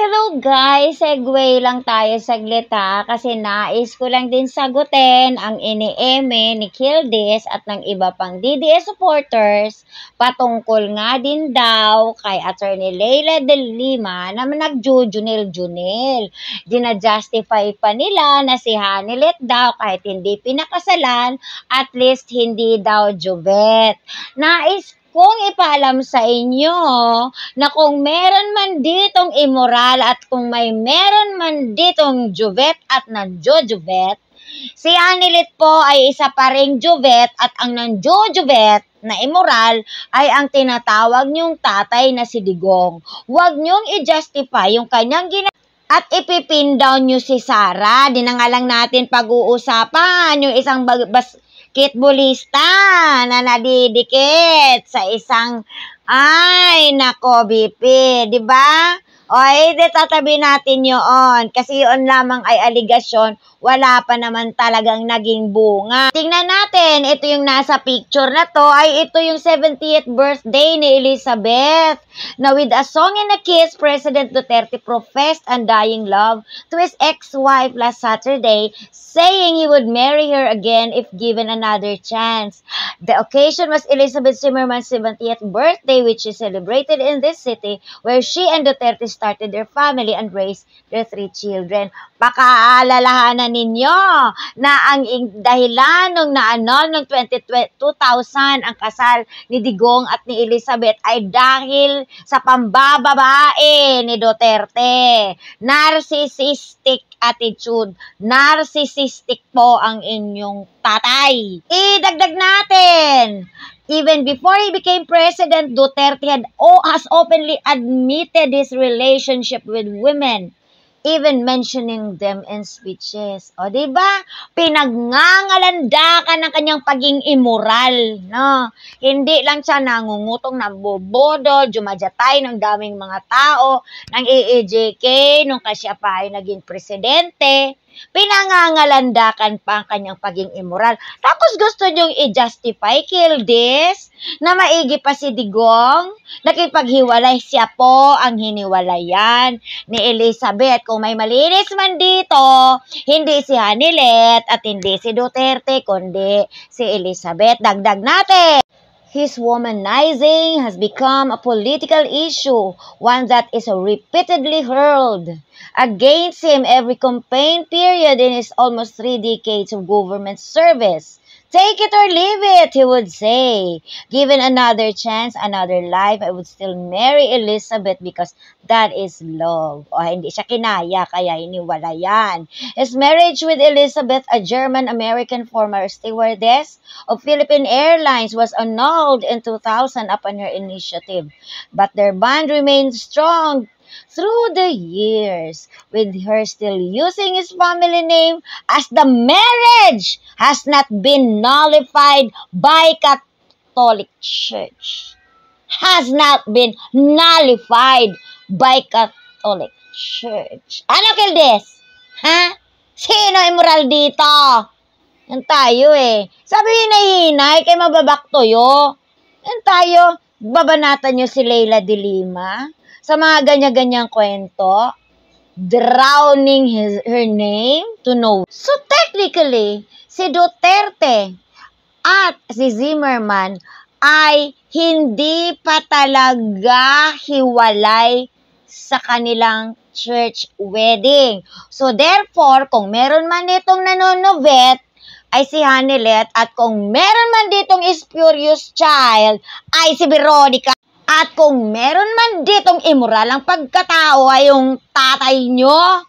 Hello guys! Segue lang tayo saglit kasi nais ko lang din sagutin ang ini-eme ni Kildes at ng iba pang DDS supporters patungkol nga din daw kay Attorney Leila de Lima na nagjujunil-junil. Dina-justify pa nila na si Hanilet daw kahit hindi pinakasalan, at least hindi daw Jovet. Nais kung ipaalam sa inyo na kung meron man ditong immoral at kung may meron man ditong Jovet at nanjo-Jovet, si Hanilet po ay isa pa ring Jovet at ang nanjo-Jovet na immoral ay ang tinatawag niyong tatay na si Digong. Huwag niyong i-justify yung kanyang at ipipin down nyo si Sara. Di na nga lang natin pag-uusapan yung isang basketballista na nadidikit sa isang, ay, nako, BP, di ba? O, tatabi natin yun. Kasi yun lamang ay aligasyon, wala pa naman talagang naging bunga. Tingnan natin, ito yung nasa picture na to, ay ito yung 70th birthday ni Elizabeth. Now, with a song and a kiss, President Duterte professed undying love to his ex-wife last Saturday, saying he would marry her again if given another chance. The occasion was Elizabeth Zimmerman's 70th birthday, which is celebrated in this city, where she and Duterte started their family and raised their 3 children. Pakaalalahanan ninyo na ang dahilan nung naanol ng 2000 ang kasal ni Digong at ni Elizabeth ay dahil sa pambababae ni Duterte. Narcissistic attitude. Narcissistic po ang inyong tatay. Idagdag natin, even before he became president, Duterte has openly admitted his relationship with women, even mentioning them in speeches. O, diba? Pinagngangalandakan ng kanyang pagiging immoral, no? Hindi lang siya nangungutong, nabobodol, jumadyatay ng daming mga tao, ng EEJK, nung siya pa ay naging presidente. Pinangangalandakan pa ang kanyang pagiging immoral. Tapos gusto niyong i-justify, Kildes, na maigi pa si Digong, nakipaghiwalay siya po ang hiniwalayan ni Elizabeth. Kung may malinis man dito, hindi si Hanilet at hindi si Duterte, kundi si Elizabeth. Dagdag natin, his womanizing has become a political issue, one that is repeatedly hurled against him every campaign period in his almost 3 decades of government service. Take it or leave it, he would say. Given another chance, another life, I would still marry Elizabeth because that is love. O, hindi siya kinaya, kaya hiniwala yan. His marriage with Elizabeth, a German-American former stewardess of Philippine Airlines, was annulled in 2000 upon her initiative. But their bond remained strong through the years, with her still using his family name, as the marriage has not been nullified by Catholic Church. Has not been nullified by Catholic Church. Ano, Kildes? Ha? Sino immoral dito? Yan tayo Sabi hinahinay kay mababaktoyo. Yan tayo. Babanatan nyo si Leila de Lima sa mga ganyan-ganyang kwento, drowning her name to know. So technically, si Duterte at si Zimmerman ay hindi pa talaga hiwalay sa kanilang church wedding. So therefore, kung meron man ditong nanonovet, ay si Hanilet, at kung meron man ditong spurious child, ay si Veronica. At kung meron man ditong immoral ang pagkatao ay yung tatay nyo,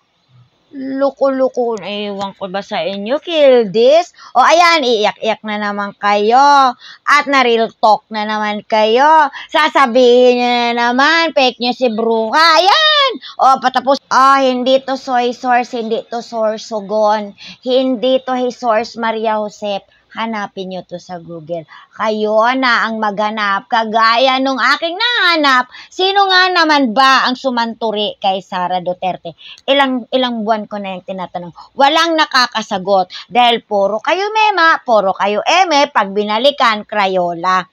luko-luko na iwan ko ba sa inyo, Kildes? O ayan, iiyak-iyak na naman kayo. At na-real talk na naman kayo. Sasabihin nyo na naman, fake nyo si Bruja. Ayan! O patapos, hindi to soy source, hindi to source Sogon, hindi to source Maria Josep. Hanapin nyo to sa Google. Kayo na ang maghanap, kagaya nung aking nahanap. Sino nga naman ba ang sumanturi kay Sara Duterte? Ilang buwan ko na yung tinatanong. Walang nakakasagot. Dahil puro kayo mema, puro kayo eme, pag binalikan, Crayola.